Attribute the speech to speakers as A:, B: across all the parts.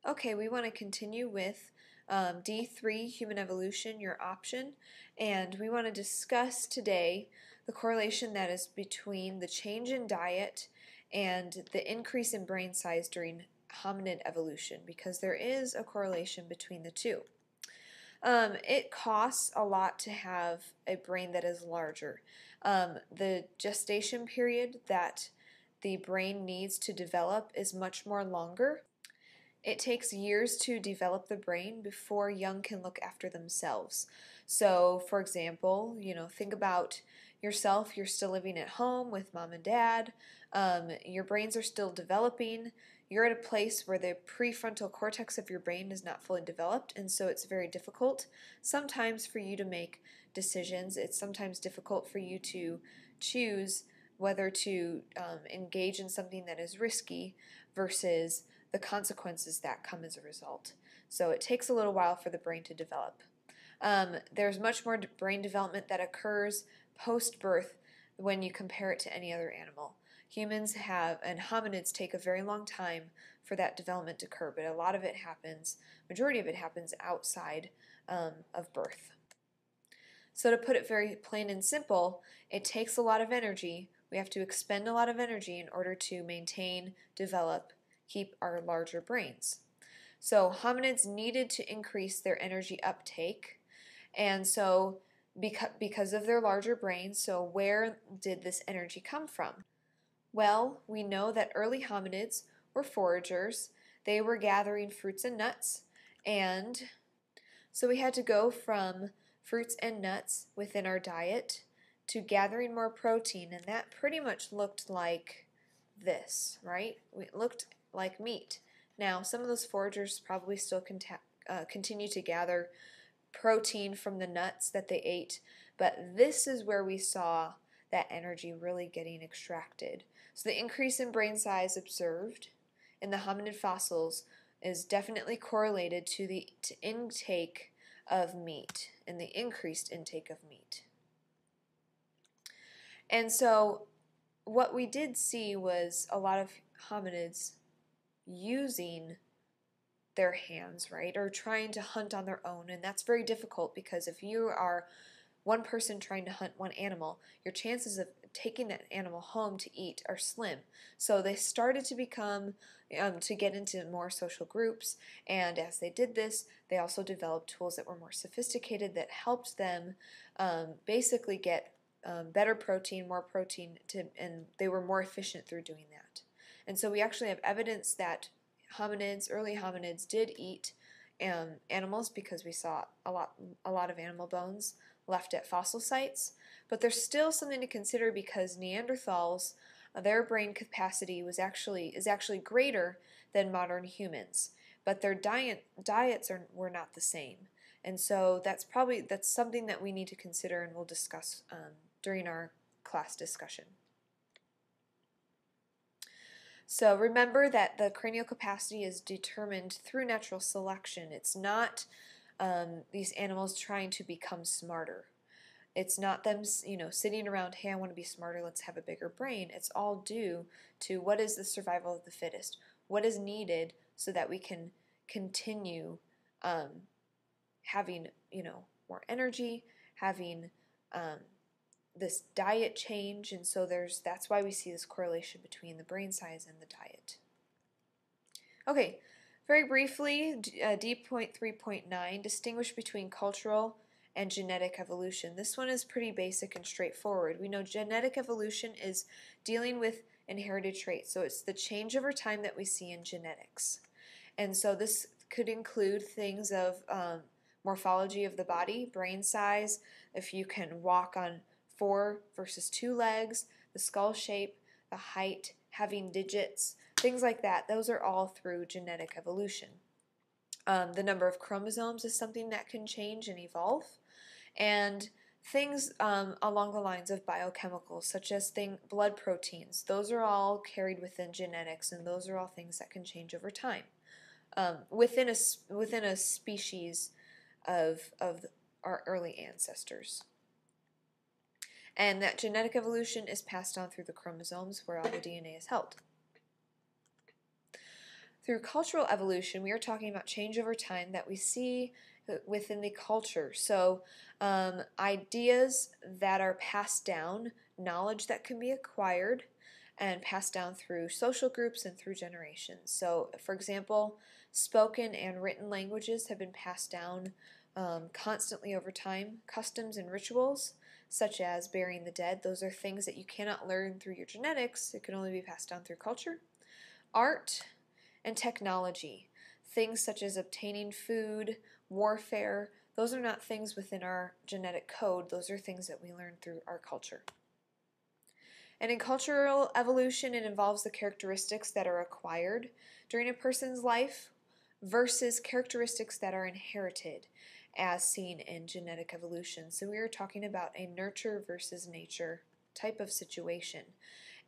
A: Okay, we want to continue with D3, Human Evolution, your option, and we want to discuss today the correlation that is between the change in diet and the increase in brain size during hominid evolution, because there is a correlation between the two. It costs a lot to have a brain that is larger. The gestation period that the brain needs to develop is much more longer. It takes years to develop the brain before young can look after themselves. So, for example, think about yourself. You're still living at home with mom and dad. Your brains are still developing. You're at a place where the prefrontal cortex of your brain is not fully developed, and so it's very difficult sometimes for you to make decisions. It's sometimes difficult for you to choose whether to engage in something that is risky versus the consequences that come as a result. So it takes a little while for the brain to develop. There's much more brain development that occurs post-birth when you compare it to any other animal. Humans have, and hominids take a very long time for that development to occur, but a lot of it happens, majority of it happens outside of birth. So to put it very plain and simple, it takes a lot of energy. We have to expend a lot of energy in order to maintain, develop, keep our larger brains. So hominids needed to increase their energy uptake, and so because of their larger brains, so where did this energy come from? Well, we know that early hominids were foragers. They were gathering fruits and nuts, and so we had to go from fruits and nuts within our diet to gathering more protein, and that pretty much looked like this, right? It looked like meat. Now, some of those foragers probably still continue to gather protein from the nuts that they ate, but this is where we saw that energy really getting extracted. So the increase in brain size observed in the hominid fossils is definitely correlated to the intake of meat and the increased intake of meat. And so what we did see was a lot of hominids using their hands, right, or trying to hunt on their own, and that's very difficult because if you are one person trying to hunt one animal, your chances of taking that animal home to eat are slim. So they started to become, to get into more social groups, and as they did this, they also developed tools that were more sophisticated that helped them basically get better protein, more protein, and they were more efficient through doing that. And so we actually have evidence that early hominids did eat animals because we saw a lot of animal bones left at fossil sites, but there's still something to consider because Neanderthals, their brain capacity is actually greater than modern humans, but their diets were not the same, and so that's something that we need to consider and we'll discuss during our class discussion. So remember that the cranial capacity is determined through natural selection. It's not these animals trying to become smarter. It's not them, sitting around, hey, I want to be smarter, let's have a bigger brain. It's all due to what is the survival of the fittest, what is needed so that we can continue having, more energy, having this diet change, and so that's why we see this correlation between the brain size and the diet. Okay, very briefly, D.3.8-10, distinguish between cultural and genetic evolution. This one is pretty basic and straightforward. We know genetic evolution is dealing with inherited traits, so it's the change over time that we see in genetics. And so this could include things of morphology of the body, brain size, if you can walk on 4 versus 2 legs, the skull shape, the height, having digits, things like that. Those are all through genetic evolution. The number of chromosomes is something that can change and evolve, and things along the lines of biochemicals, such as blood proteins, those are all carried within genetics, and those are all things that can change over time within a species of our early ancestors. And that genetic evolution is passed on through the chromosomes where all the DNA is held. Through cultural evolution, we are talking about change over time that we see within the culture. So, ideas that are passed down, knowledge that can be acquired and passed down through social groups and through generations. So, for example, spoken and written languages have been passed down constantly over time. Customs and rituals, such as burying the dead, those are things that you cannot learn through your genetics, it can only be passed down through culture. Art and technology, things such as obtaining food, warfare, those are not things within our genetic code, those are things that we learn through our culture. And in cultural evolution, it involves the characteristics that are acquired during a person's life versus characteristics that are inherited, as seen in genetic evolution. So we are talking about a nurture versus nature type of situation.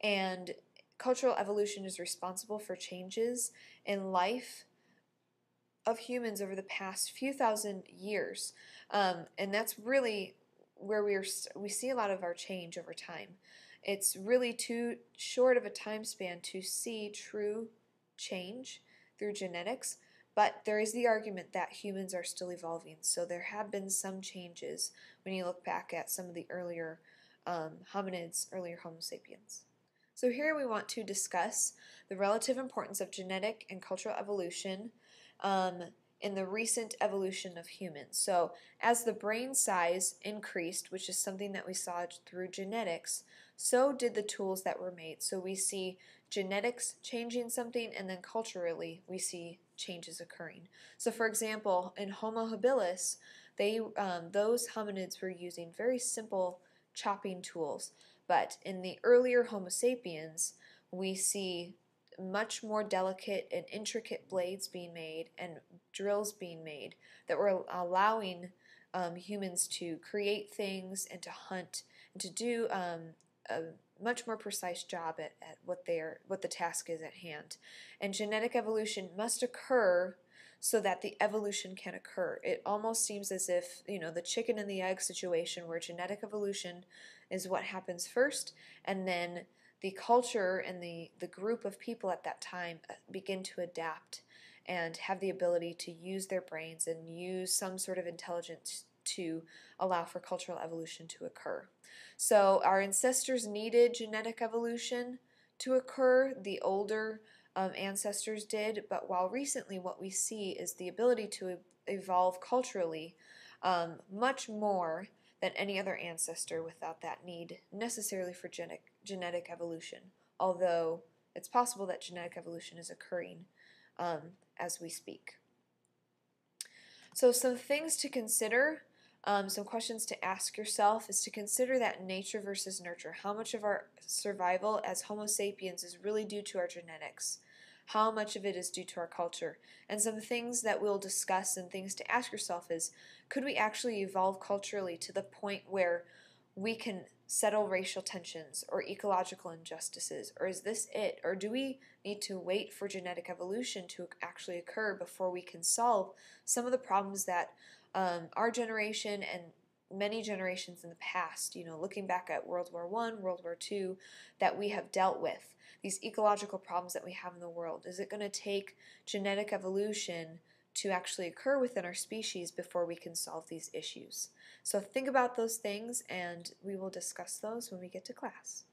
A: And cultural evolution is responsible for changes in life of humans over the past few thousand years. And that's really where we see a lot of our change over time. It's really too short of a time span to see true change through genetics, but there is the argument that humans are still evolving. So there have been some changes when you look back at some of the earlier hominids, earlier Homo sapiens. So here we want to discuss the relative importance of genetic and cultural evolution in the recent evolution of humans. So as the brain size increased, which is something that we saw through genetics, so did the tools that were made. So we see genetics changing something, and then culturally we see changes occurring. So for example, in Homo habilis, those hominids were using very simple chopping tools. But in the earlier Homo sapiens, we see much more delicate and intricate blades being made and drills being made that were allowing humans to create things and to hunt and to do a much more precise job at what the task is at hand. And genetic evolution must occur so that the evolution can occur. It almost seems as if, the chicken and the egg situation where genetic evolution is what happens first, and then the culture and the group of people at that time begin to adapt and have the ability to use their brains and use some sort of intelligence to allow for cultural evolution to occur. So our ancestors needed genetic evolution to occur. The older ancestors did, but while recently what we see is the ability to evolve culturally much more than any other ancestor without that need necessarily for genetic evolution, although it's possible that genetic evolution is occurring as we speak. So some things to consider, some questions to ask yourself is to consider that nature versus nurture. How much of our survival as Homo sapiens is really due to our genetics? How much of it is due to our culture? And some things that we'll discuss and things to ask yourself is, could we actually evolve culturally to the point where we can settle racial tensions or ecological injustices? Or is this it? Or do we need to wait for genetic evolution to actually occur before we can solve some of the problems that our generation and many generations in the past, looking back at World War I, World War II, that we have dealt with, these ecological problems that we have in the world? Is it going to take genetic evolution to actually occur within our species before we can solve these issues? So think about those things, and we will discuss those when we get to class.